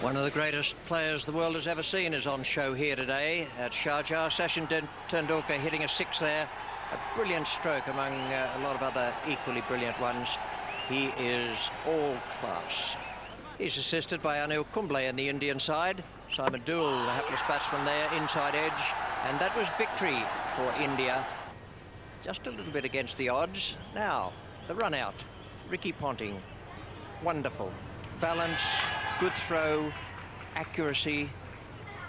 One of the greatest players the world has ever seen is on show here today at Sharjah. Sachin Tendulkar hitting a six there. A brilliant stroke among a lot of other equally brilliant ones. He is all class. He's assisted by Anil Kumble in the Indian side. Simon Dewell, the hapless batsman there, inside edge. And that was victory for India. Just a little bit against the odds. Now, the run out. Ricky Ponting, wonderful. Balance, good throw, accuracy,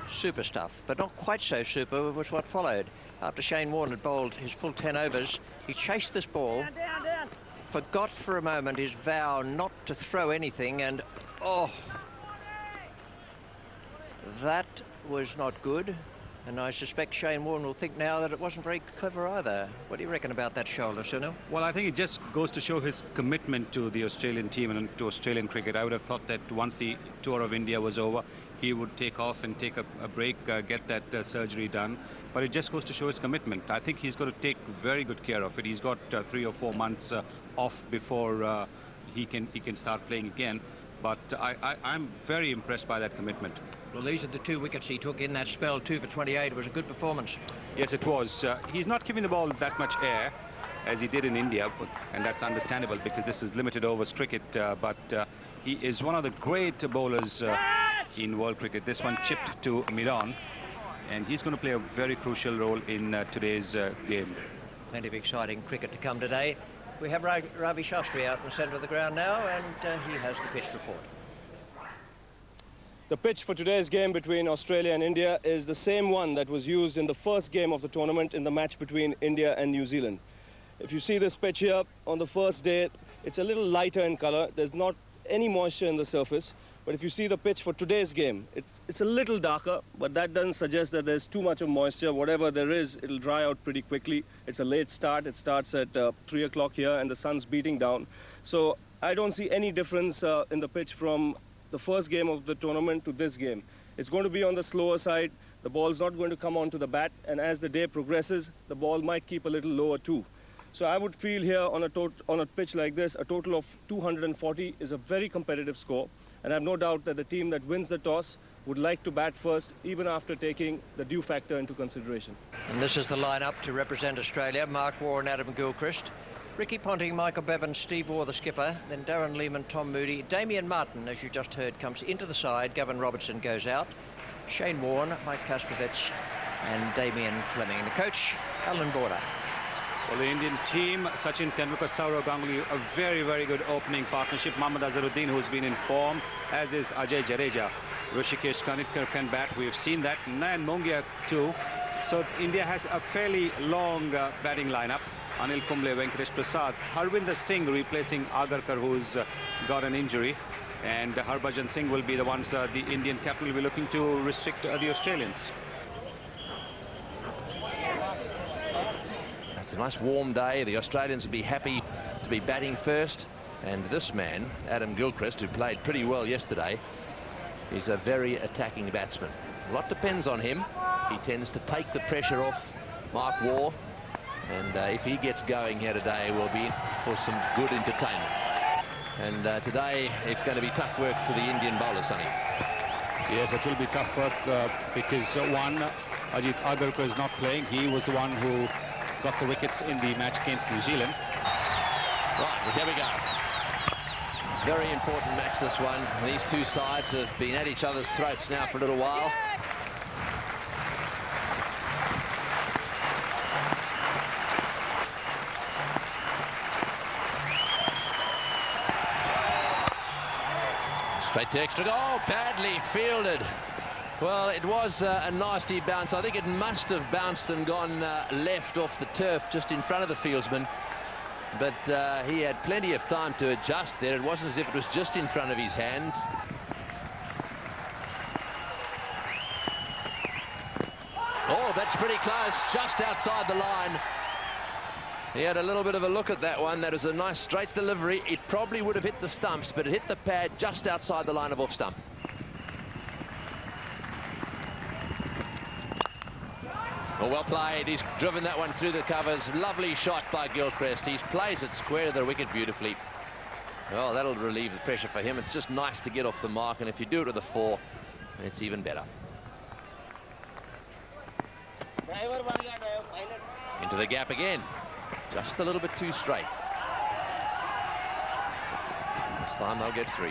super stuff. But not quite so super was what followed. After Shane Warne had bowled his full 10 overs, he chased this ball, forgot for a moment his vow not to throw anything, and oh, that was not good. And I suspect Shane Warne will think now that it wasn't very clever either. What do you reckon about that shoulder, Sunil? Well, I think it just goes to show his commitment to the Australian team and to Australian cricket. I would have thought that once the tour of India was over, he would take off and take a break, get that surgery done. But it just goes to show his commitment. I think he's got to take very good care of it. He's got 3 or 4 months off before he can start playing again. But I'm very impressed by that commitment. Well, these are the 2 wickets he took in that spell, 2 for 28. It was a good performance. Yes, it was. He's not giving the ball that much air as he did in India, and that's understandable because this is limited overs cricket. But he is one of the great bowlers in world cricket. This one chipped to mid-on, and he's going to play a very crucial role in today's game. Plenty of exciting cricket to come today. We have Ravi Shastri out in the centre of the ground now, and he has the pitch report. The pitch for today's game between Australia and India is the same one that was used in the first game of the tournament in the match between India and New Zealand. If you see this pitch here on the first day, it's a little lighter in color. There's not any moisture in the surface. But if you see the pitch for today's game, it's a little darker, but that doesn't suggest that there's too much of moisture. Whatever there is, it'll dry out pretty quickly. It's a late start. It starts at 3 o'clock here, and the sun's beating down. So I don't see any difference in the pitch from the first game of the tournament to this game. It's going to be on the slower side. The ball's not going to come onto the bat, and as the day progresses, the ball might keep a little lower too. So I would feel here on a pitch like this, a total of 240 is a very competitive score. And I have no doubt that the team that wins the toss would like to bat first, even after taking the dew factor into consideration. And this is the lineup to represent Australia. Mark Waugh and Adam Gilchrist. Ricky Ponting, Michael Bevan, Steve Waugh, the skipper. Then Darren Lehmann, Tom Moody. Damien Martin, as you just heard, comes into the side. Gavin Robertson goes out. Shane Warne, Mike Kaspovich, and Damien Fleming. And the coach, Alan Border. Well, the Indian team, Sachin Tendulkar, Saurav Ganguly, a very, very good opening partnership. Mohammad Azharuddin, who's been in form, as is Ajay Jadeja. Rishikesh Kanitkar can bat. We've seen that. Nayan Mongia too. So India has a fairly long batting lineup. Anil Kumble, Venkatesh Prasad, Harvinder Singh replacing Agarkar, who's got an injury. And Harbhajan Singh will be the ones the Indian captain will be looking to restrict the Australians. It's a nice warm day. The Australians will be happy to be batting first. And this man, Adam Gilchrist, who played pretty well yesterday, is a very attacking batsman. A lot depends on him. He tends to take the pressure off Mark Waugh. And if he gets going here today, we'll be in for some good entertainment. And today, it's going to be tough work for the Indian bowlers, Sonny. Yes, it will be tough work because one, Ajit Agarkar is not playing. He was the one who got the wickets in the match against New Zealand. Right, well, here we go. Very important match, this one. These two sides have been at each other's throats now for a little while. Straight to extra. Oh, badly fielded. Well, it was a nasty bounce. I think it must have bounced and gone left off the turf just in front of the fieldsman. But he had plenty of time to adjust there. It wasn't as if it was just in front of his hands. Oh, that's pretty close, just outside the line. He had a little bit of a look at that one. That was a nice straight delivery. It probably would have hit the stumps, but it hit the pad just outside the line of off stump. Oh, well played. He's driven that one through the covers. Lovely shot by Gilchrist. He plays it square to the wicket beautifully. Well, that'll relieve the pressure for him. It's just nice to get off the mark, and if you do it with a 4, it's even better. Into the gap again. Just a little bit too straight. This time they'll get 3.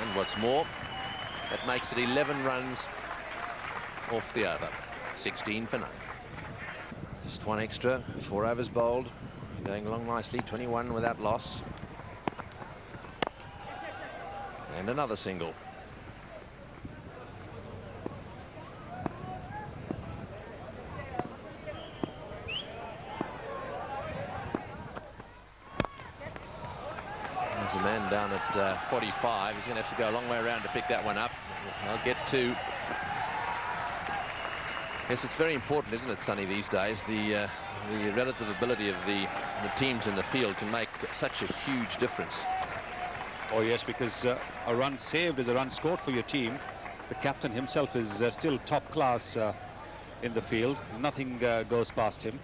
And what's more, that makes it 11 runs off the over. 16 for none. Just 1 extra, 4 overs bowled. Going along nicely, 21 without loss. And another single. There's a man down at 45. He's going to have to go a long way around to pick that one up. I'll get to... Yes, it's very important, isn't it, Sonny, these days? The relative ability of the teams in the field can make such a huge difference. Oh, yes, because a run saved is a run scored for your team. The captain himself is still top class in the field. Nothing goes past him.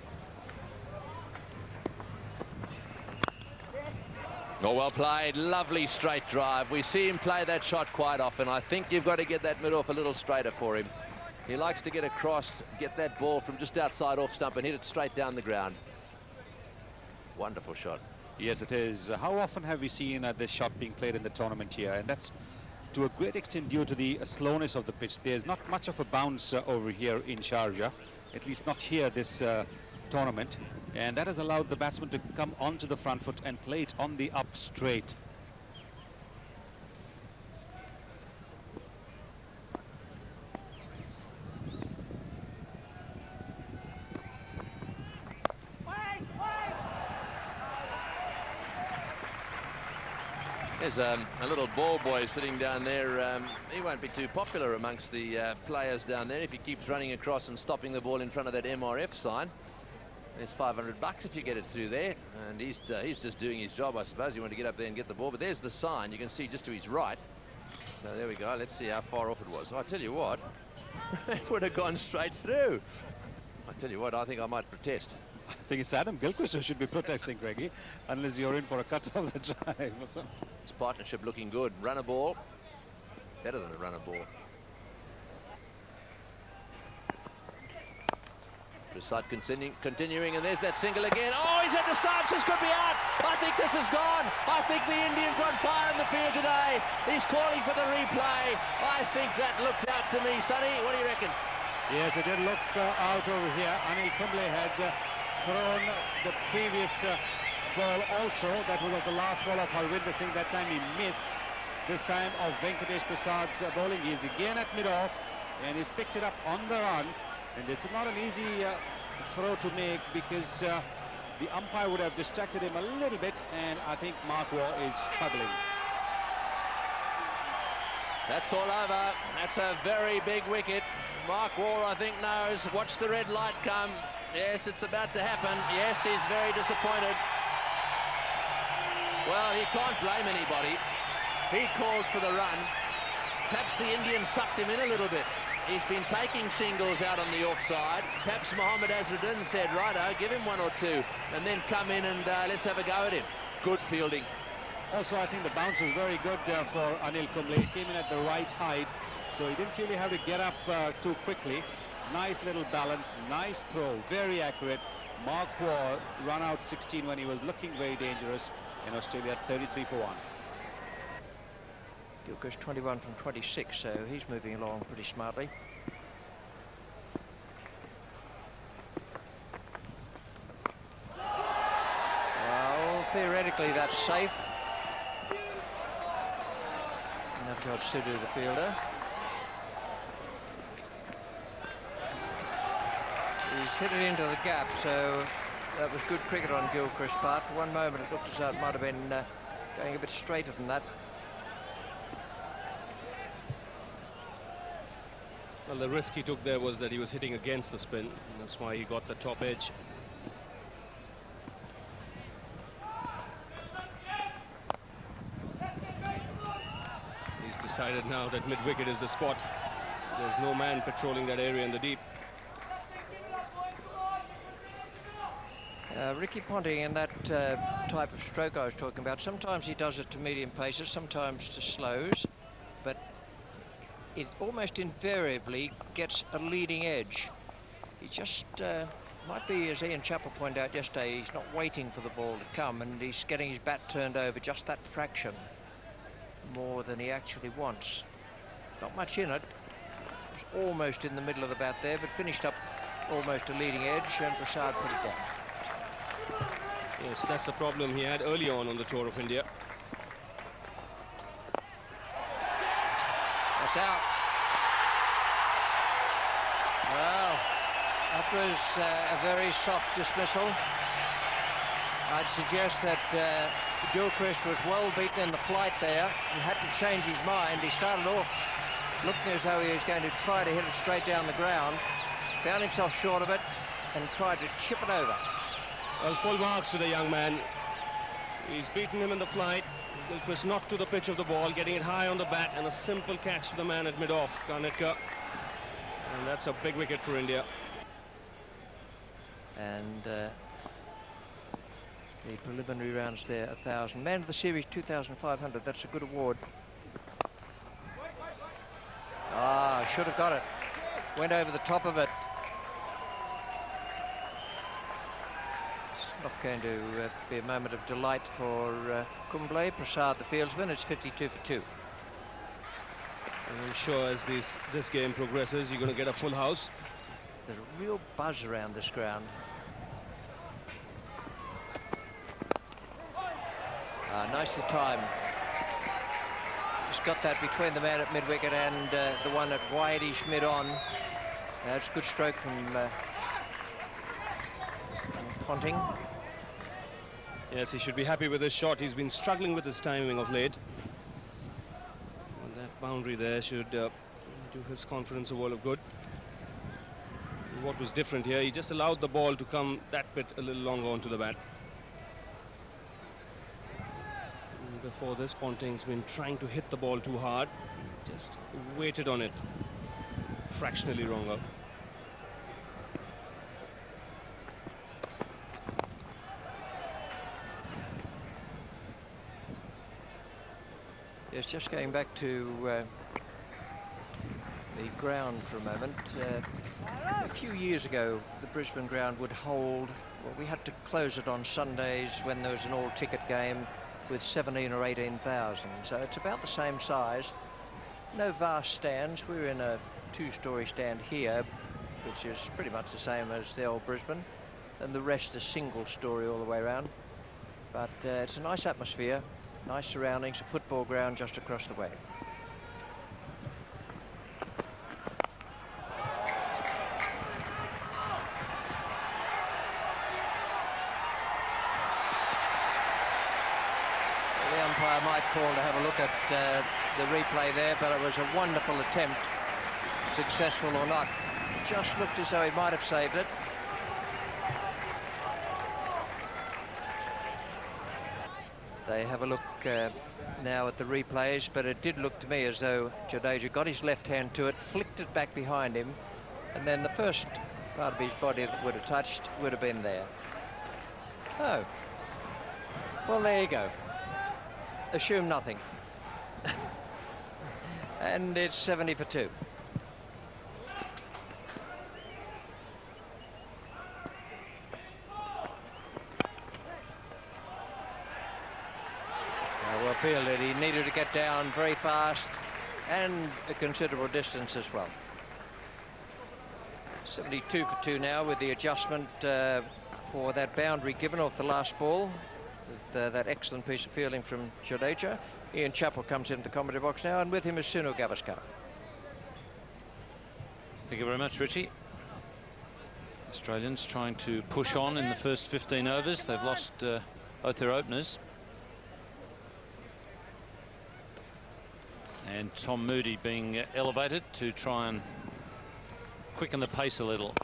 Oh, well played. Lovely straight drive. We see him play that shot quite often. I think you've got to get that mid-off a little straighter for him. He likes to get across, get that ball from just outside off stump and hit it straight down the ground. Wonderful shot. Yes, it is. How often have we seen this shot being played in the tournament here? And that's to a great extent due to the slowness of the pitch. There's not much of a bounce over here in Sharjah, at least not here this tournament. And that has allowed the batsman to come onto the front foot and play it on the up straight. There's a little ball boy sitting down there. He won't be too popular amongst the players down there if he keeps running across and stopping the ball in front of that MRF sign. There's $500 if you get it through there, and he's just doing his job, I suppose. He wanted to get up there and get the ball, but there's the sign. You can see just to his right. So there we go. Let's see how far off it was. I tell you what, it would have gone straight through. I tell you what, I think I might protest. I think it's Adam Gilchrist who should be protesting, Greggy, unless you're in for a cut of the drive. It's partnership looking good. Run a ball, better than a run a ball. Prasad continuing, and there's that single again. Oh, he's at the stumps. This could be out. I think this is gone. I think the Indians on fire in the field today. He's calling for the replay. I think that looked out to me. Sonny, what do you reckon? Yes, it did look out over here. Anil Kumble had thrown the previous ball also. That was the last ball of Harvinder Singh. That time he missed. This time of Venkatesh Prasad's bowling. He's again at mid-off, and he's picked it up on the run. And this is not an easy throw to make, because the umpire would have distracted him a little bit, and I think Mark Waugh is struggling. That's all over. That's a very big wicket. Mark Waugh, I think, knows. Watch the red light come. Yes, it's about to happen. Yes, he's very disappointed. Well, he can't blame anybody. He called for the run. Perhaps the Indians sucked him in a little bit. He's been taking singles out on the offside. Perhaps Mohammad Azharuddin said, righto, give him 1 or 2, and then come in and let's have a go at him. Good fielding. Also, I think the bounce was very good for Anil Kumble. He came in at the right height, so he didn't really have to get up too quickly. Nice little balance, nice throw, very accurate. Mark Waugh run out 16 when he was looking very dangerous, and Australia 33 for 1. Gilchrist 21 from 26, so he's moving along pretty smartly. Well, theoretically that's safe. Navjot Sidhu, the fielder. He's hit it into the gap, so that was good cricket on Gilchrist's part. For one moment it looked as though it might have been going a bit straighter than that. Well, the risk he took there was that he was hitting against the spin, and that's why he got the top edge. He's decided now that mid-wicket is the spot. There's no man patrolling that area in the deep. Ricky Ponting in that type of stroke I was talking about, sometimes he does it to medium paces, sometimes to slows, but it almost invariably gets a leading edge. He just might be, as Ian Chappell pointed out yesterday, he's not waiting for the ball to come, and he's getting his bat turned over just that fraction more than he actually wants. Not much in it. It was almost in the middle of the bat there, but finished up almost a leading edge, and Prasad put it down. Yes, that's the problem he had early on the tour of India. That's out. Well, that was a very soft dismissal. I'd suggest that Gilchrist was well beaten in the flight there and had to change his mind. He started off looking as though he was going to try to hit it straight down the ground, found himself short of it and tried to chip it over. Well, full marks to the young man. He's beaten him in the flight. Gilchrist not to the pitch of the ball, getting it high on the bat, and a simple catch to the man at mid-off, Karnitkar. And that's a big wicket for India. And the preliminary rounds there, 1,000. Man of the series, 2,500. That's a good award. Ah, should have got it. Went over the top of it. It's not going to be a moment of delight for Kumble. Prasad, the fieldsman, it's 52 for 2. I'm sure as this game progresses, you're going to get a full house. There's a real buzz around this ground. Nicely timed. Just got that between the man at mid-wicket and the one at wideish mid-on. That's a good stroke from Ponting. Yes, he should be happy with his shot. He's been struggling with his timing of late. And that boundary there should do his confidence a world of good. And what was different here, he just allowed the ball to come that bit a little longer onto the bat. And before this, Ponting's been trying to hit the ball too hard. Just waited on it fractionally longer. Yes, just going back to the ground for a moment. A few years ago, the Brisbane ground would hold, well, we had to close it on Sundays when there was an all-ticket game with 17 or 18,000. So it's about the same size. No vast stands. We're in a two-storey stand here, which is pretty much the same as the old Brisbane. And the rest is single-storey all the way around. But it's a nice atmosphere. Nice surroundings, a football ground just across the way. The umpire might call to have a look at the replay there, but it was a wonderful attempt, successful or not. Just looked as though he might have saved it. They have a look now at the replays, but it did look to me as though Jadeja got his left hand to it, flicked it back behind him, and then the first part of his body that would have touched would have been there. Oh. Well, there you go. Assume nothing. And it's 70 for 2. Well fielded. He needed to get down very fast and a considerable distance as well. 72 for 2 now with the adjustment for that boundary given off the last ball with that excellent piece of fielding from Jadeja. Ian Chappell comes into the commentary box now, and with him is Sunil Gavaskar. Thank you very much, Richie. Australians trying to push on in the first 15 overs. They've lost both their openers. And Tom Moody being elevated to try and quicken the pace a little.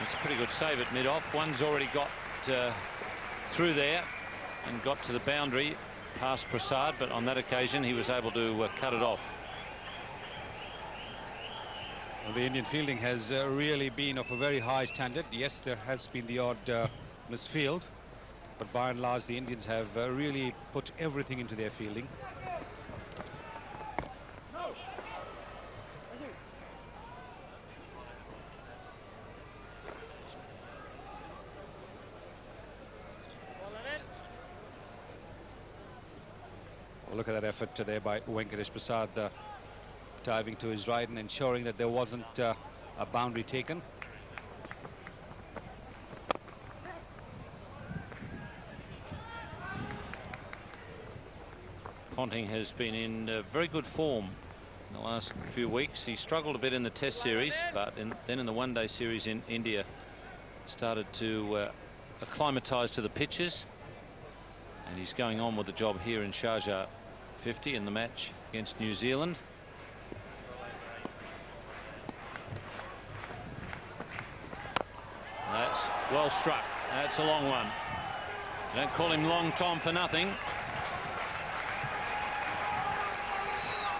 It's a pretty good save at mid-off. One's already got through there and got to the boundary past Prasad, but on that occasion he was able to cut it off. Well, the Indian fielding has really been of a very high standard. Yes, there has been the odd misfield, but by and large, the Indians have really put everything into their fielding. Well, look at that effort there by Venkatesh Prasad, diving to his right and ensuring that there wasn't a boundary taken. Ponting has been in very good form in the last few weeks. He struggled a bit in the Test series, but then in the one-day series in India started to acclimatise to the pitches, and he's going on with the job here in Sharjah 50 in the match against New Zealand. That's well struck. That's a long one. Don't call him Long Tom for nothing.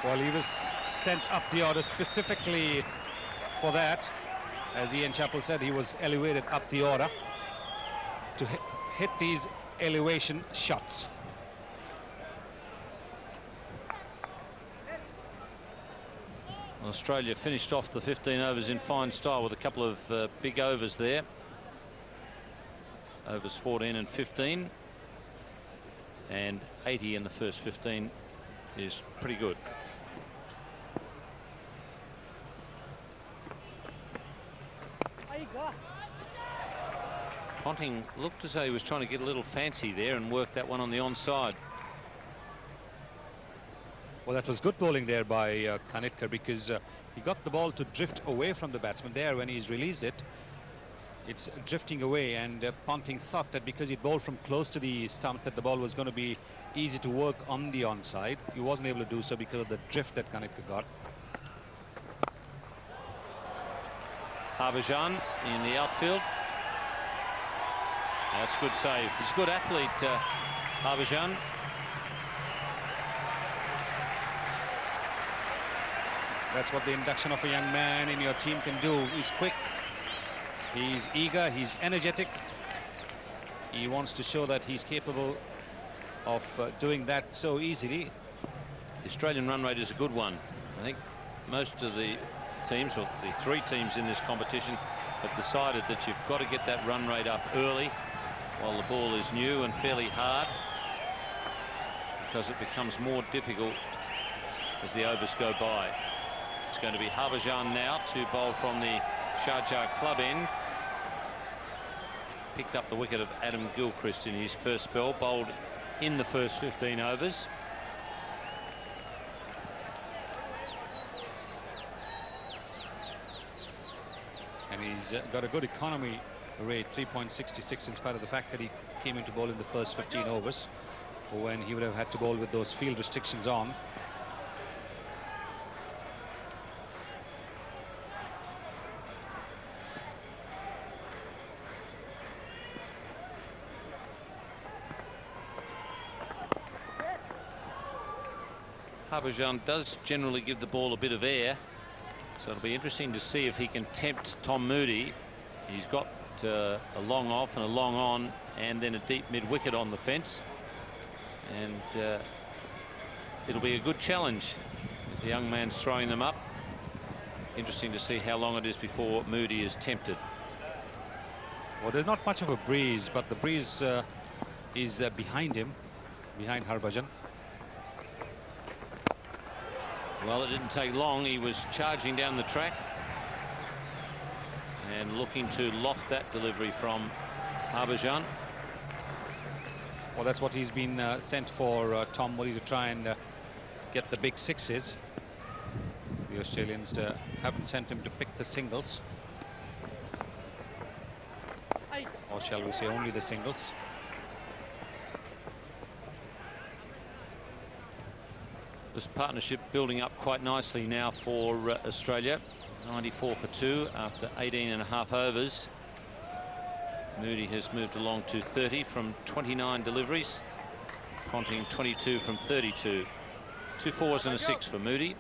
Well, he was sent up the order specifically for that. As Ian Chappell said, he was elevated up the order to hit these elevation shots. Australia finished off the 15 overs in fine style with a couple of big overs there. Overs 14 and 15. And 80 in the first 15 is pretty good. Ponting looked as though he was trying to get a little fancy there and work that one on the onside. Well, that was good bowling there by Kanitkar, because he got the ball to drift away from the batsman there. When he's released it, it's drifting away, and Ponting thought that because he bowled from close to the stump that the ball was going to be easy to work on the onside. He wasn't able to do so because of the drift that Kanitkar got. Harbhajan in the outfield. That's a good save. He's a good athlete, Harbhajan. That's what the induction of a young man in your team can do. He's quick, he's eager, he's energetic. He wants to show that he's capable of doing that so easily. The Australian run rate is a good one. I think most of the teams, or the three teams in this competition, have decided that you've got to get that run rate up early while the ball is new and fairly hard, because it becomes more difficult as the overs go by. It's going to be Harbhajan now to bowl from the Sharjah club end. Picked up the wicket of Adam Gilchrist in his first spell, bowled in the first 15 overs. And he's got a good economy rate, 3.66, in spite of the fact that he came into bowl in the first 15 overs, when he would have had to bowl with those field restrictions on. Harbhajan does generally give the ball a bit of air, so it'll be interesting to see if he can tempt Tom Moody. He's got a long off and a long on, and then a deep mid-wicket on the fence, and it'll be a good challenge as the young man's throwing them up. Interesting to see how long it is before Moody is tempted. Well, there's not much of a breeze, but the breeze is behind him, behind Harbhajan. Well, it didn't take long. He was charging down the track and looking to loft that delivery from Harbhajan. Well, that's what he's been sent for, Tom Moody, to try and get the big sixes. The Australians haven't sent him to pick the singles, or shall we say only the singles. This partnership building up quite nicely now for Australia. 94 for 2 after 18.5 overs. Moody has moved along to 30 from 29 deliveries. Ponting 22 from 32. 2 4s and a 6 for Moody.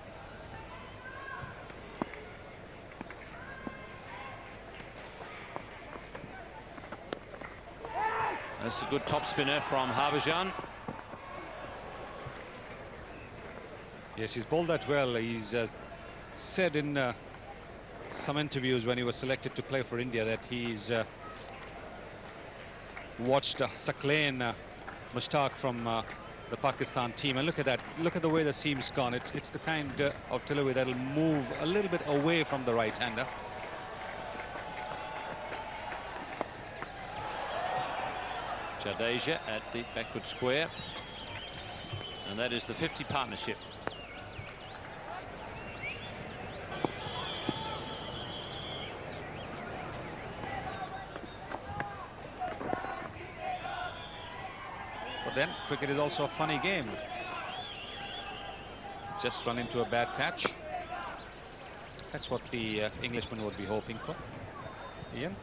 That's a good top spinner from Harbhajan. Yes, he's bowled that well. He's said in some interviews when he was selected to play for India that he's watched Saklain Mushtaq from the Pakistan team, and look at that. Look at the way the seam's gone. It's the kind of delivery that'll move a little bit away from the right-hander. Jadeja at the backward square, and that is the 50 partnership. But then cricket is also a funny game. Just run into a bad patch. That's what the Englishman would be hoping for. Ian?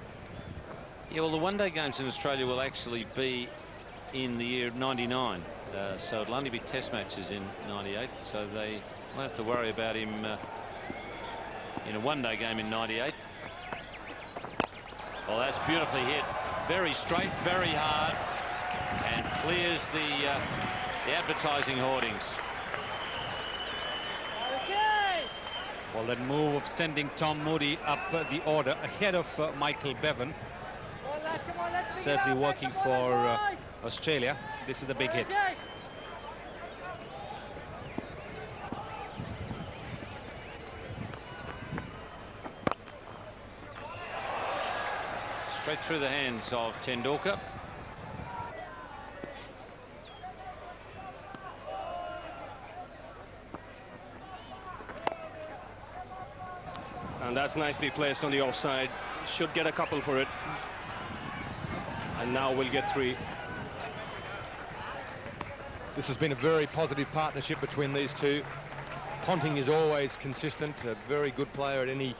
Yeah, well, the one-day games in Australia will actually be in the year 99. So it'll only be test matches in 98. So they won't have to worry about him in a one-day game in 98. Well, that's beautifully hit. Very straight, very hard, and clears the advertising hoardings. Well, that move of sending Tom Moody up the order ahead of Michael Bevan, certainly working for Australia. This is the big hit. Straight through the hands of Tendulkar. And that's nicely placed on the offside. Should get a couple for it. And now we'll get 3. This has been a very positive partnership between these two. Ponting is always consistent, a very good player at any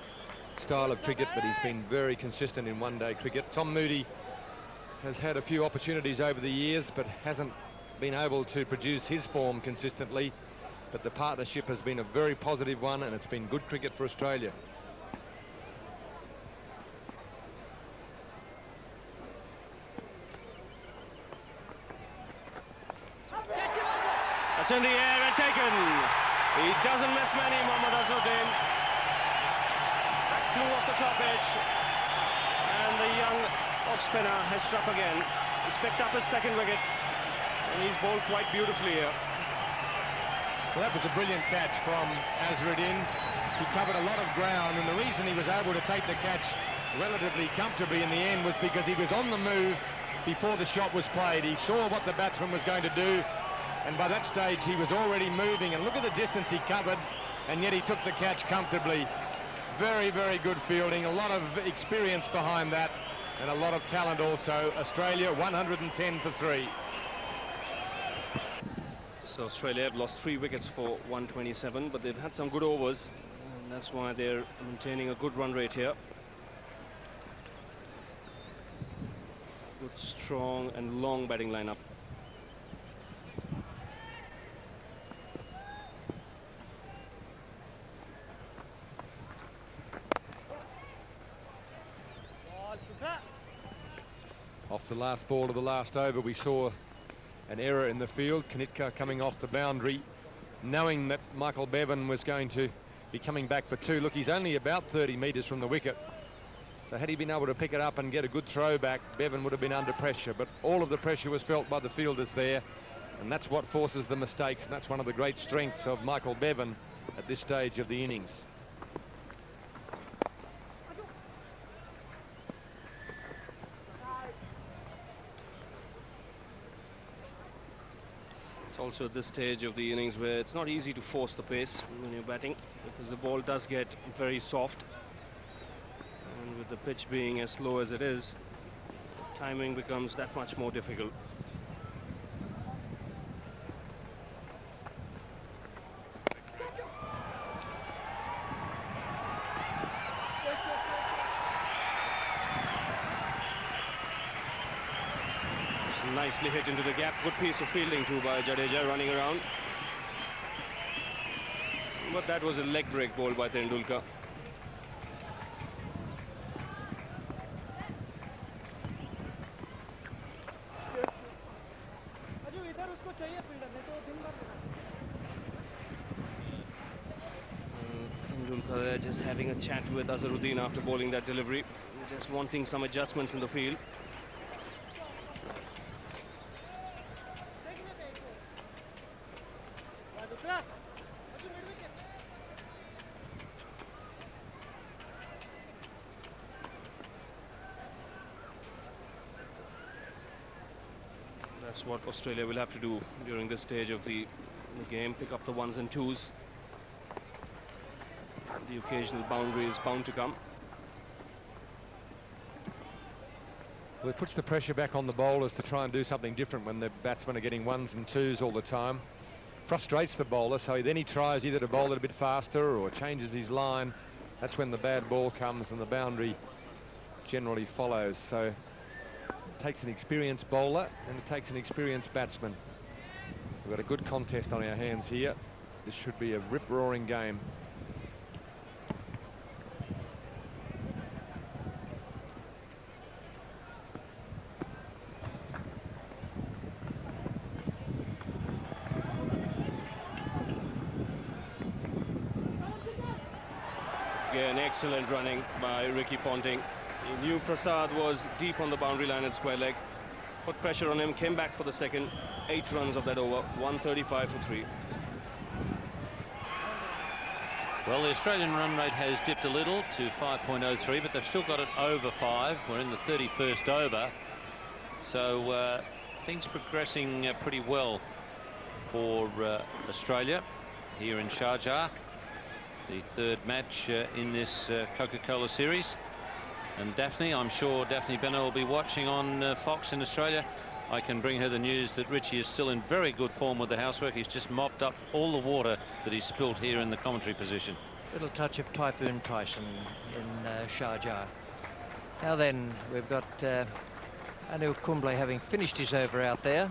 style of cricket, but he's been very consistent in one-day cricket. Tom Moody has had a few opportunities over the years, but hasn't been able to produce his form consistently. But the partnership has been a very positive one, and it's been good cricket for Australia. That's in the air and taken. He doesn't miss many, Mohammad Azharuddin. Flew off the top edge. And the young off-spinner has struck again. He's picked up his second wicket. And he's bowled quite beautifully here. Well, that was a brilliant catch from Azharuddin. He covered a lot of ground, and the reason he was able to take the catch relatively comfortably in the end was because he was on the move before the shot was played. He saw what the batsman was going to do, and by that stage he was already moving, and look at the distance he covered, and yet he took the catch comfortably. Very, very good fielding, a lot of experience behind that, and a lot of talent also. Australia 110 for 3. So Australia have lost 3 wickets for 127, but they've had some good overs, and that's why they're maintaining a good run rate here. Good, strong and long batting lineup. Off the last ball of the last over, we saw an error in the field. Kanitka coming off the boundary, knowing that Michael Bevan was going to be coming back for 2. Look, he's only about 30 metres from the wicket. So had he been able to pick it up and get a good throw back, Bevan would have been under pressure. But all of the pressure was felt by the fielders there, and that's what forces the mistakes, and that's one of the great strengths of Michael Bevan at this stage of the innings. It's also at this stage of the innings where it's not easy to force the pace when you're batting, because the ball does get very soft, and with the pitch being as slow as it is, timing becomes that much more difficult. Nicely hit into the gap. Good piece of fielding too by Jadeja, running around. But that was a leg break ball by Tendulkar. just having a chat with Azharuddin after bowling that delivery, just wanting some adjustments in the field. That's what Australia will have to do during this stage of the game, pick up the ones and twos. The occasional boundary is bound to come. Well, it puts the pressure back on the bowlers to try and do something different when the batsmen are getting ones and twos all the time. Frustrates the bowler, so then he tries either to bowl it a bit faster or changes his line. That's when the bad ball comes and the boundary generally follows. So it takes an experienced bowler and it takes an experienced batsman. We've got a good contest on our hands here. This should be a rip-roaring game. Again, excellent running by Ricky Ponting. He knew Prasad was deep on the boundary line at square leg. Put pressure on him, came back for the second. 8 runs of that over, 135 for 3. Well, the Australian run rate has dipped a little to 5.03, but they've still got it over 5. We're in the 31st over. So things progressing pretty well for Australia here in Sharjah. The third match in this Coca-Cola series. And Daphne, I'm sure Daphne Benner will be watching on Fox in Australia. I can bring her the news that Richie is still in very good form with the housework. He's just mopped up all the water that he spilt here in the commentary position. Little touch of Typhoon Tyson in Sharjah. Now then, we've got Anil Kumble having finished his over out there.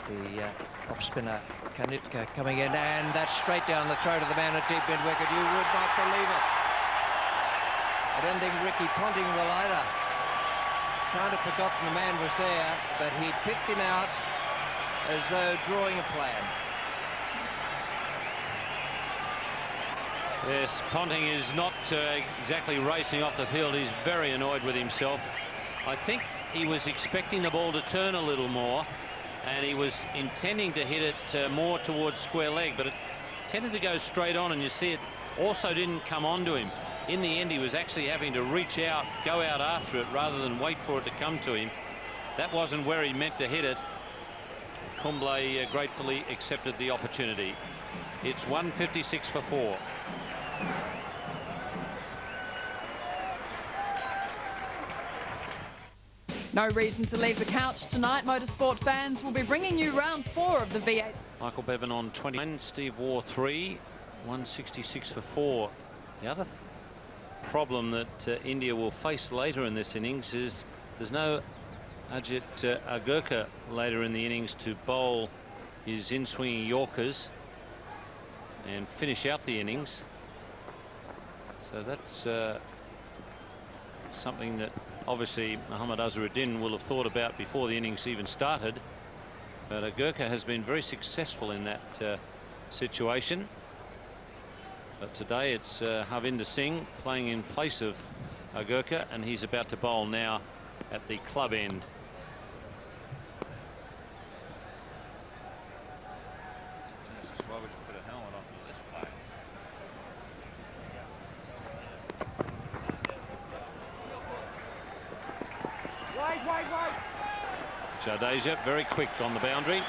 The off-spinner Kanitka coming in, and that's straight down the throat of the man at deep mid-wicket. You would not believe it. I don't think Ricky Ponting will either. Kind of forgotten the man was there, but he picked him out as though drawing a plan. Yes, Ponting is not exactly racing off the field. He's very annoyed with himself. I think he was expecting the ball to turn a little more, and he was intending to hit it more towards square leg, but it tended to go straight on, and you see it also didn't come onto him. In the end, he was actually having to reach out, go out after it, rather than wait for it to come to him. That wasn't where he meant to hit it. Kumble gratefully accepted the opportunity. It's 156 for 4. No reason to leave the couch tonight. Motorsport fans will be bringing you round 4 of the V8. Michael Bevan on 29, Steve Waugh 3, 166 for 4. The other problem that India will face later in this innings is there's no Ajit Agarkar later in the innings to bowl his in-swinging Yorkers and finish out the innings. So that's something that obviously Mohammad Azharuddin will have thought about before the innings even started. But Agarkar has been very successful in that situation. But today it's Harvinder Singh playing in place of Agarkar, and he's about to bowl now at the club end. Why would you put a helmet on for this play? Wide. Jadeja very quick on the boundary.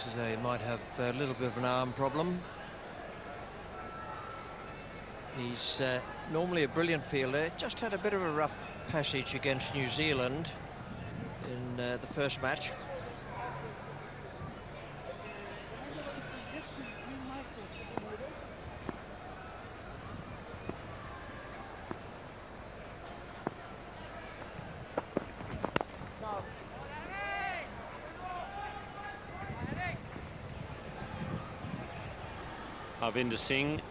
As though he might have a little bit of an arm problem. He's normally a brilliant fielder. Just had a bit of a rough passage against New Zealand in the first match. Harvinder Singh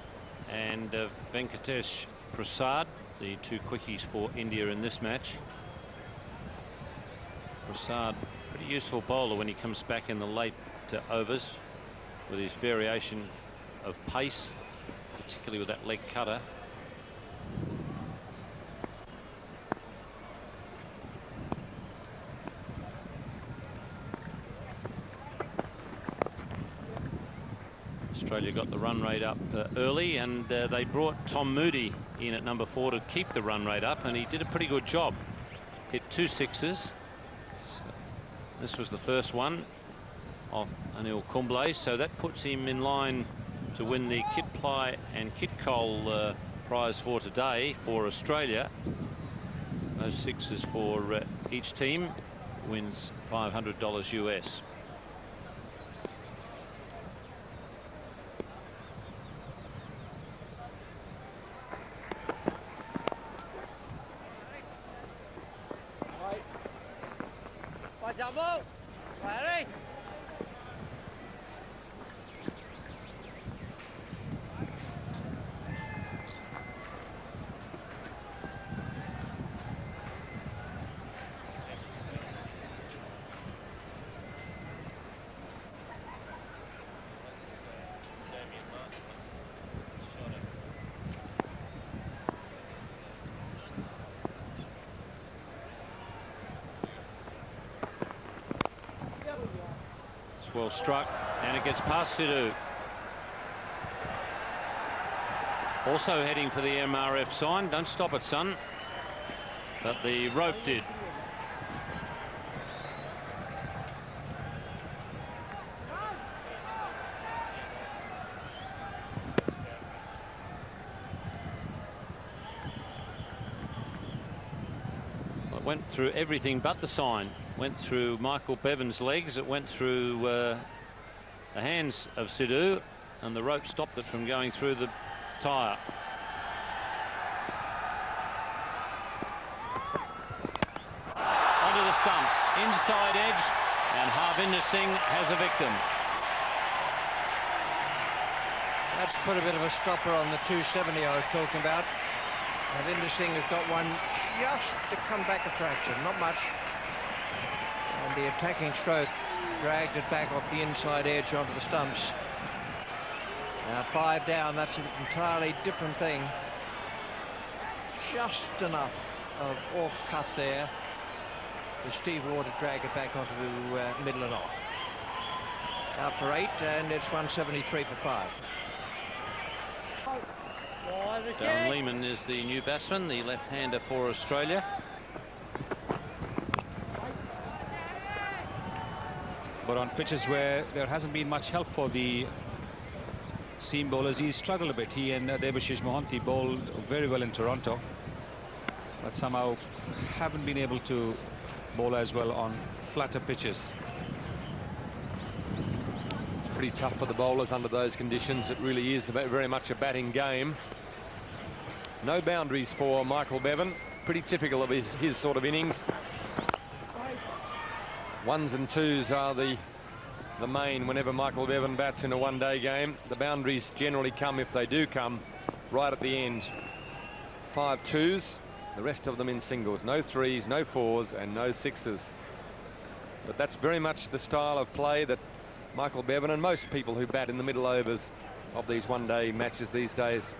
and Venkatesh Prasad the two quickies for India in this match. Prasad, pretty useful bowler when he comes back in the late overs with his variation of pace, particularly with that leg cutter. Australia got the run rate up early, and they brought Tom Moody in at number 4 to keep the run rate up, and he did a pretty good job. Hit 2 sixes. This was the first one off Anil Kumble, so that puts him in line to win the Kit Ply and Kit Cole prize for today for Australia. Those sixes for each team wins $500 US. Well struck, and it gets past Sidhu. Also heading for the MRF sign. Don't stop it, son. But the rope did. Well, it went through everything but the sign. Went through Michael Bevan's legs, it went through the hands of Sidhu, and the rope stopped it from going through the tyre. Onto the stumps, inside edge, and Harvinder Singh has a victim. That's put a bit of a stopper on the 270 I was talking about. Harvinder Singh has got one just to come back a fraction, not much. And the attacking stroke dragged it back off the inside edge onto the stumps. Now 5 down, that's an entirely different thing. Just enough of off cut there for Steve Waugh to drag it back onto the middle and off. Out for 8, and it's 173 for 5. Darren Lehman is the new batsman, the left-hander for Australia. But on pitches where there hasn't been much help for the seam bowlers, he's struggled a bit. He and Debashish Mohanty bowled very well in Toronto, but somehow haven't been able to bowl as well on flatter pitches. It's pretty tough for the bowlers under those conditions. It really is very much a batting game. No boundaries for Michael Bevan. Pretty typical of his sort of innings. Ones and twos are the main whenever Michael Bevan bats in a one-day game. The boundaries generally come, if they do come, right at the end. 5 twos, the rest of them in singles. No threes, no fours, and no sixes. But that's very much the style of play that Michael Bevan and most people who bat in the middle overs of these one-day matches these days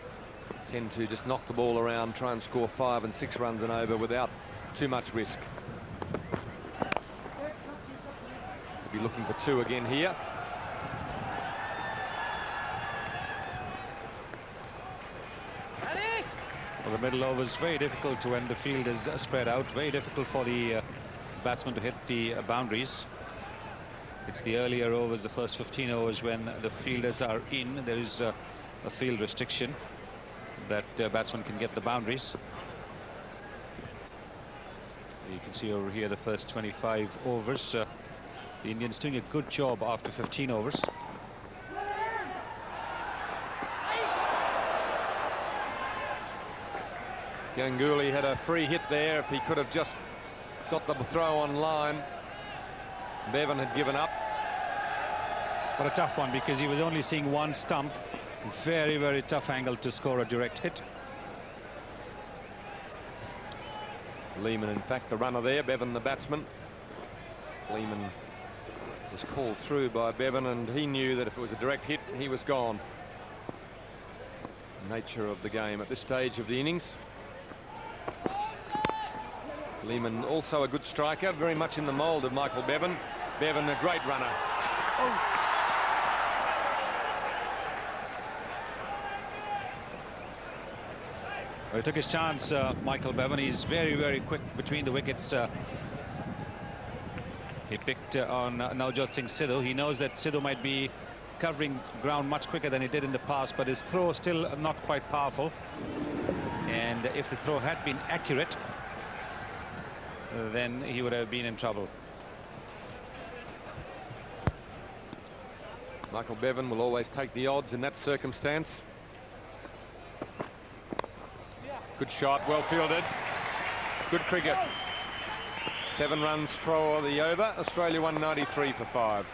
tend to just knock the ball around, try and score 5 and 6 runs and over without too much risk. Be looking for 2 again here. Well, the middle over is very difficult to when the field is spread out. Very difficult for the batsman to hit the boundaries. It's the earlier overs, the first 15 overs, when the fielders are in. There is a field restriction that batsman can get the boundaries. You can see over here the first 25 overs. The Indians doing a good job after 15 overs. Ganguly had a free hit there. If he could have just got the throw on line, Bevan had given up. But a tough one, because he was only seeing one stump. Very, very tough angle to score a direct hit. Lehman, in fact, the runner there. Bevan, the batsman. Lehman was called through by Bevan, and he knew that if it was a direct hit, he was gone. Nature of the game at this stage of the innings. Lehman also a good striker, very much in the mould of Michael Bevan. Bevan a great runner. Well, he took his chance, Michael Bevan. He's very, very quick between the wickets. He picked on Navjot Singh Sidhu. He knows that Sidhu might be covering ground much quicker than he did in the past, but his throw still not quite powerful. And if the throw had been accurate, then he would have been in trouble. Michael Bevan will always take the odds in that circumstance. Good shot, well fielded. Good cricket. 7 runs for the over. Australia 193 for 5.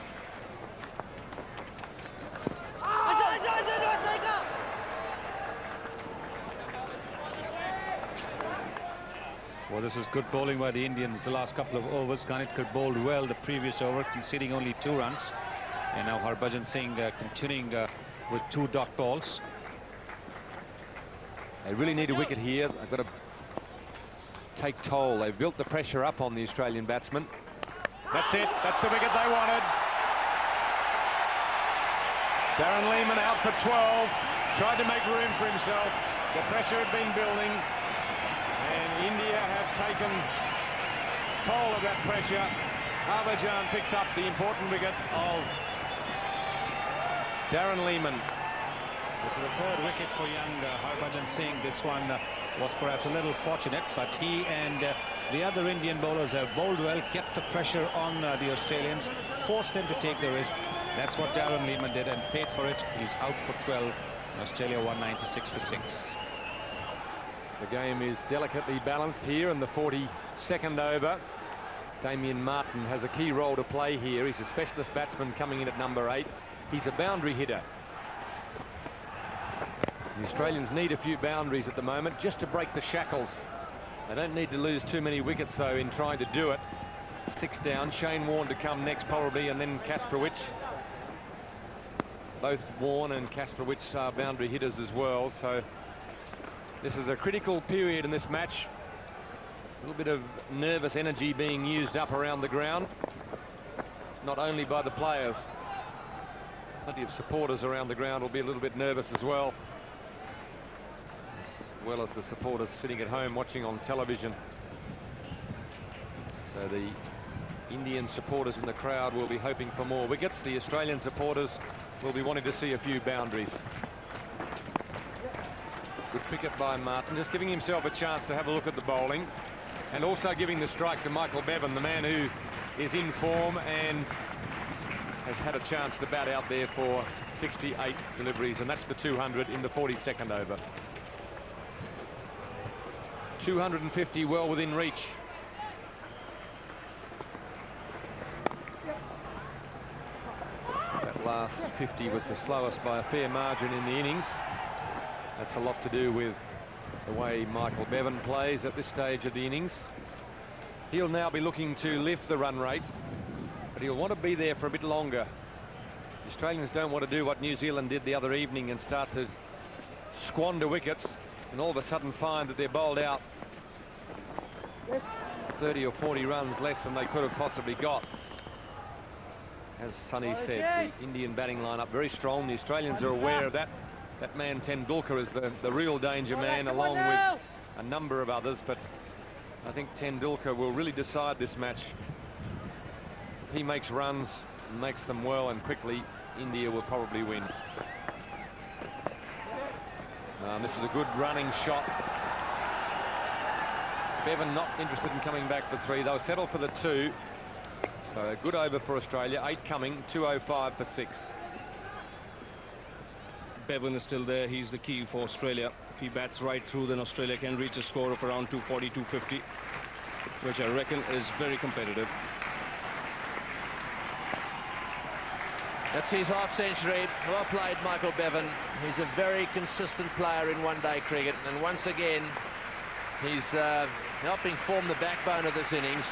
Well, this is good bowling by the Indians the last couple of overs. Ganitkar bowled well the previous over, conceding only 2 runs. And now Harbhajan Singh continuing with 2 dot balls. They really need a wicket here. They've got to take toll. They've built the pressure up on the Australian batsmen. That's it. That's the wicket they wanted. Darren Lehman out for 12. Tried to make room for himself. The pressure had been building. And India have taken toll of that pressure. Harbhajan picks up the important wicket of Darren Lehman. This is the 3rd wicket for young Harbhajan Singh. This one was perhaps a little fortunate, but he and the other Indian bowlers have bowled well, kept the pressure on the Australians, forced them to take the risk. That's what Darren Lehman did and paid for it. He's out for 12. Australia 196 for 6. The game is delicately balanced here in the 42nd over. Damien Martin has a key role to play here. He's a specialist batsman coming in at number 8. He's a boundary hitter. The Australians need a few boundaries at the moment just to break the shackles. They don't need to lose too many wickets, though, in trying to do it. 6 down. Shane Warne to come next, probably, and then Kasprowicz. Both Warne and Kasprowicz are boundary hitters as well, so this is a critical period in this match. A little bit of nervous energy being used up around the ground, not only by the players. Plenty of supporters around the ground will be a little bit nervous as well as the supporters sitting at home watching on television. So the Indian supporters in the crowd will be hoping for more wickets. The Australian supporters will be wanting to see a few boundaries. Good cricket by Martin, just giving himself a chance to have a look at the bowling, and also giving the strike to Michael Bevan, the man who is in form and has had a chance to bat out there for 68 deliveries, and that's the 200 in the 42nd over. 250 well within reach. That last 50 was the slowest by a fair margin in the innings. That's a lot to do with the way Michael Bevan plays at this stage of the innings. He'll now be looking to lift the run rate, but he'll want to be there for a bit longer. The Australians don't want to do what New Zealand did the other evening and start to squander wickets and all of a sudden find that they're bowled out 30 or 40 runs less than they could have possibly got. As Sonny said, the Indian batting lineup very strong. The Australians are aware of that. That man Tendulkar is the real danger man, along with a number of others, but I think Tendulkar will really decide this match. If he makes runs and makes them well and quickly, India will probably win. This is a good running shot. Bevan not interested in coming back for 3. They'll settle for the 2. So a good over for Australia. 8 coming, 205 for 6. Bevan is still there. He's the key for Australia. If he bats right through, then Australia can reach a score of around 240, 250, which I reckon is very competitive. That's his half century. Well played, Michael Bevan. He's a very consistent player in one-day cricket, and once again he's helping form the backbone of this innings.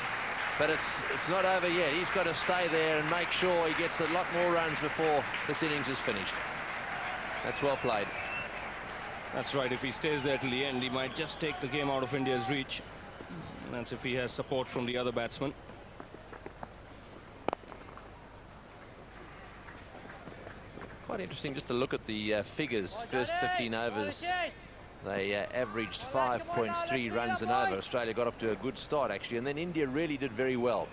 But it's not over yet. He's got to stay there and make sure he gets a lot more runs before this innings is finished. That's well played. That's right. If he stays there till the end, he might just take the game out of India's reach. That's if he has support from the other batsmen. Quite interesting just to look at the figures. First 15 overs, they averaged 5.3 runs an over. Australia got off to a good start, actually, and then India really did very well.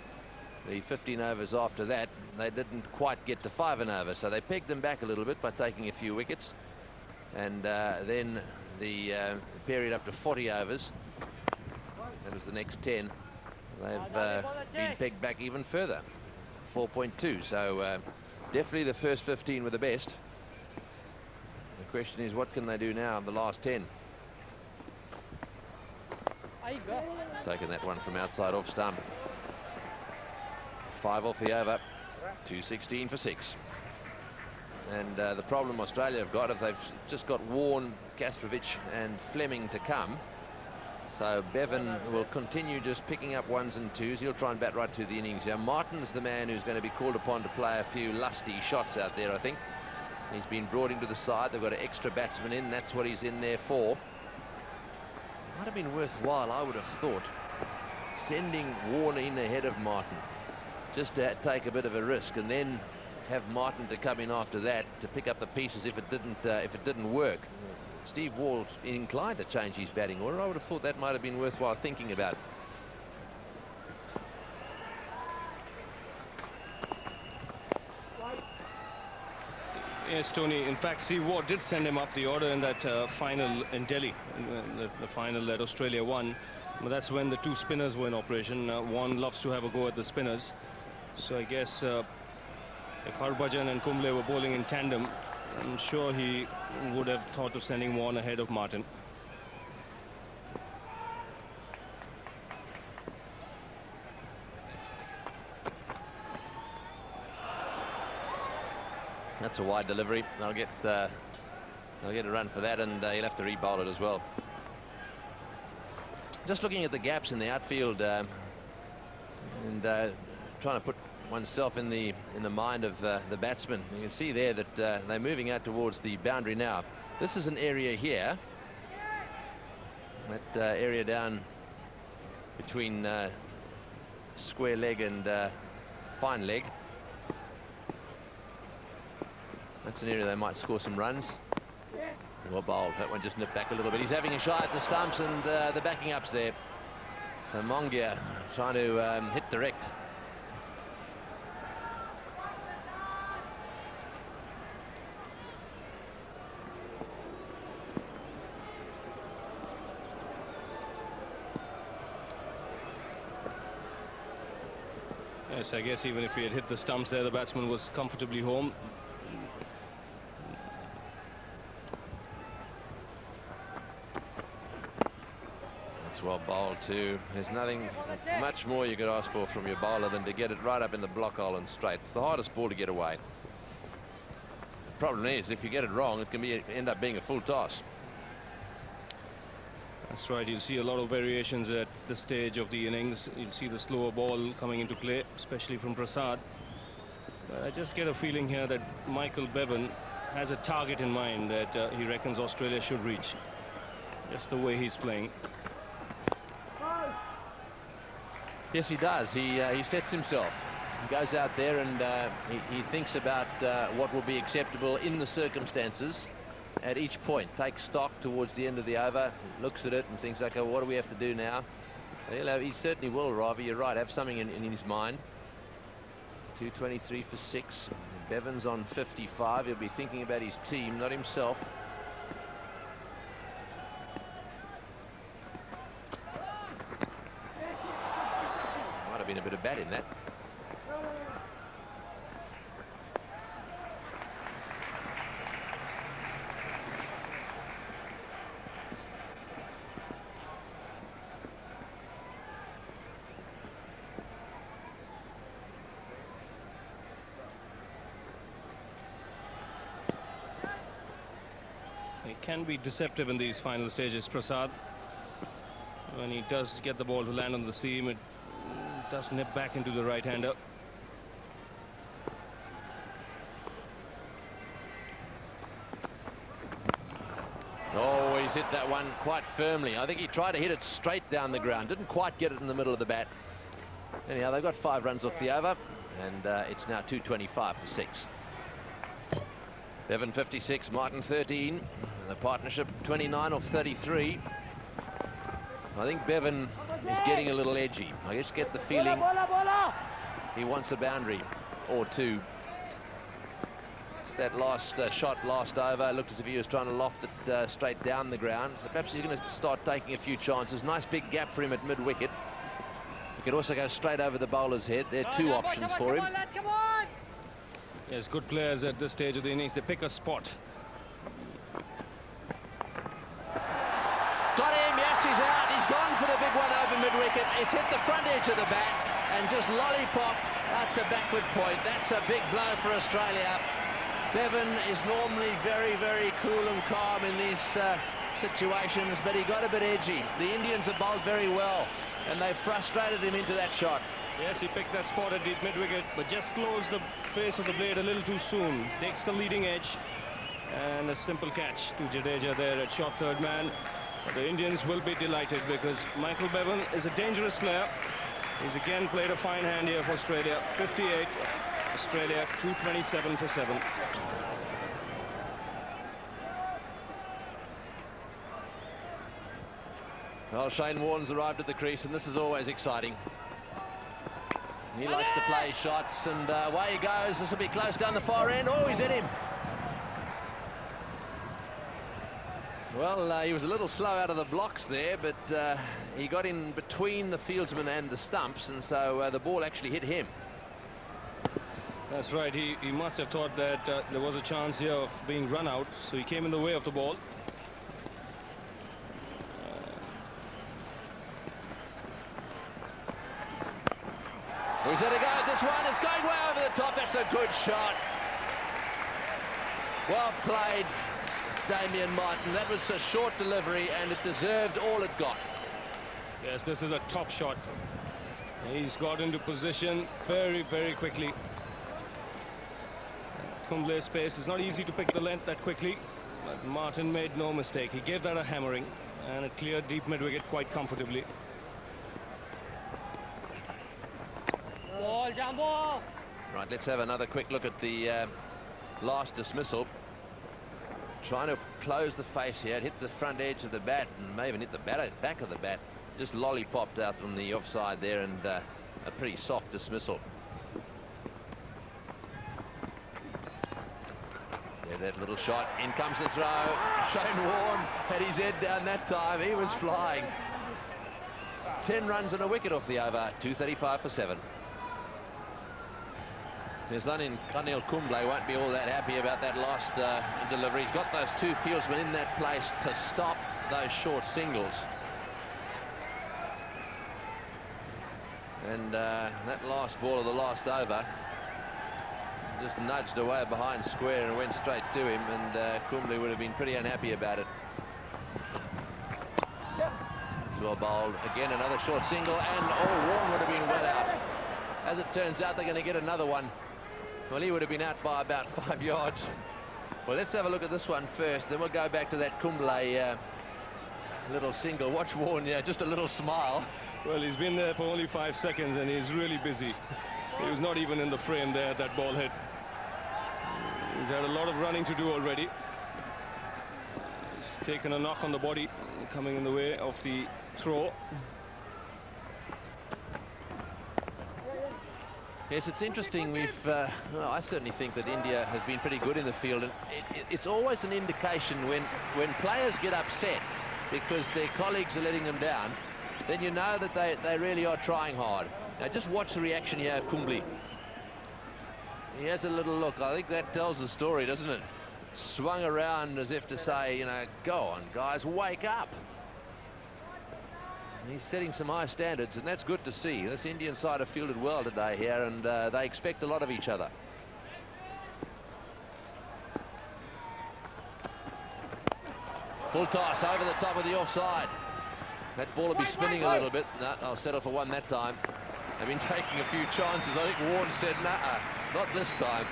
The 15 overs after that, they didn't quite get to 5 an over, so they pegged them back a little bit by taking a few wickets. And then the period up to 40 overs, that was the next 10, they've been pegged back even further, 4.2. So definitely the first 15 were the best. The question is, what can they do now in the last 10? Taking that one from outside off stump. 5 off the over, 216 for 6. And the problem Australia have got, if they've just got Warne, Kastrovic and Fleming to come, so Bevan will continue just picking up 1s and 2s. He'll try and bat right through the innings here. Martin's the man who's going to be called upon to play a few lusty shots out there, I think. He's been brought into the side. They've got an extra batsman in. That's what he's in there for. Might have been worthwhile, I would have thought, sending Warne in ahead of Martin, just to take a bit of a risk, and then have Martin to come in after that to pick up the pieces if it didn't work. Steve Waugh's inclined to change his batting order. I would have thought that might have been worthwhile thinking about. Yes, Tony. In fact, Steve Waugh did send him up the order in that final in Delhi, the final that Australia won. But that's when the 2 spinners were in operation. Warne loves to have a go at the spinners. So I guess if Harbhajan and Kumble were bowling in tandem, I'm sure he would have thought of sending Warne ahead of Martin. That's a wide delivery. They'll get a run for that, and he'll have to re-bowl it as well. Just looking at the gaps in the outfield and trying to put oneself in the mind of the batsman. You can see there that they're moving out towards the boundary now. This is an area here, that area down between square leg and fine leg. That's an area they might score some runs. Well bowled. That one just nipped back a little bit. He's having a shot at the stumps, and the backing up's there. So Mongia trying to hit direct. Yes, I guess even if he had hit the stumps there, the batsman was comfortably home. Well bowled too. There's nothing much more you could ask for from your bowler than to get it right up in the block hole and straight. It's the hardest ball to get away. The problem is, if you get it wrong, it can end up being a full toss. That's right. You'll see a lot of variations at this stage of the innings. You'll see the slower ball coming into play, especially from Prasad. But I just get a feeling here that Michael Bevan has a target in mind that he reckons Australia should reach. Just the way he's playing. Yes, he does. He sets himself. He goes out there and he thinks about what will be acceptable in the circumstances at each point. Takes stock towards the end of the over, looks at it and thinks, okay, well, what do we have to do now? He certainly will, Ravi. You're right, have something in his mind. 223 for 6. Bevan's on 55. He'll be thinking about his team, not himself. Been a bit of bat in that. It can be deceptive in these final stages, Prasad. When he does get the ball to land on the seam, it does nip back into the right-hander. Oh, he's hit that one quite firmly. I think he tried to hit it straight down the ground. Didn't quite get it in the middle of the bat. Anyhow, they've got 5 runs off the over, and it's now 225 for 6. Bevan 56, Martin 13. And the partnership 29 off 33. I think Bevan is getting a little edgy. I just get the feeling he wants a boundary or two. That last shot last over looked as if he was trying to loft it straight down the ground, so perhaps he's going to start taking a few chances. Nice big gap for him at mid-wicket. He could also go straight over the bowler's head. There are 2 options for him. Yes, good players at this stage of the innings. They pick a spot. Got him, yes, he's out. He's gone for the big one over mid-wicket. It's hit the front edge of the bat and just lollipopped out to backward point. That's a big blow for Australia. Bevan is normally very, very cool and calm in these situations, but he got a bit edgy. The Indians have bowled very well, and they frustrated him into that shot. Yes, he picked that spot at deep mid-wicket, but just closed the face of the blade a little too soon. Takes the leading edge, and a simple catch to Jadeja there at short third man. But the Indians will be delighted because Michael Bevan is a dangerous player. He's again played a fine hand here for Australia. 58. Australia 227 for 7. Well, Shane Warne's arrived at the crease, and this is always exciting. He likes to play shots, and away he goes. This will be close down the far end. Oh, he's hit him. Well, he was a little slow out of the blocks there, but he got in between the fieldsman and the stumps, and so the ball actually hit him. That's right. He must have thought that there was a chance here of being run out, so he came in the way of the ball. He's had a go at this one. It's going way over the top. That's a good shot. Well played, Damien Martin. That was a short delivery, and it deserved all it got. Yes, this is a top shot. He's got into position very, very quickly. Kumble's pace is not easy to pick the length that quickly, but Martin made no mistake. He gave that a hammering, and it cleared deep mid-wicket quite comfortably. Right, let's have another quick look at the last dismissal. Trying to close the face here. It hit the front edge of the bat and may even hit the back of the bat. Just lollipopped out on the offside there, and a pretty soft dismissal. Yeah, that little shot. In comes the throw. Shane Warne had his head down that time. He was flying. 10 runs and a wicket off the over. 235 for 7. There's Anil Kumble won't be all that happy about that last delivery. He's got those 2 fieldsmen in that place to stop those short singles. And that last ball of the last over just nudged away behind square and went straight to him, and Kumble would have been pretty unhappy about it. It's well bowled. Again, another short single, and Warne would have been well out. As it turns out, they're going to get another one. Well, he would have been out by about 5 yards. Well, let's have a look at this one first, then we'll go back to that Kumble little single. Watch Warne, yeah, just a little smile. Well, he's been there for only 5 seconds, and he's really busy. He was not even in the frame there, that ball hit. He's had a lot of running to do already. He's taken a knock on the body, coming in the way of the throw. Yes, it's interesting. Well, I certainly think that India has been pretty good in the field, and it's always an indication when players get upset because their colleagues are letting them down, then you know that they really are trying hard. Now just watch the reaction here of Kumble. He has a little look. I think that tells the story, doesn't it? Swung around as if to say, you know, go on guys, wake up. He's setting some high standards, and that's good to see. This Indian side have fielded well today here, and they expect a lot of each other. Full toss over the top of the offside. That ball will be spinning a little bit. No, I'll settle for one that time. They've been taking a few chances. I think Warren said, nah, not this time.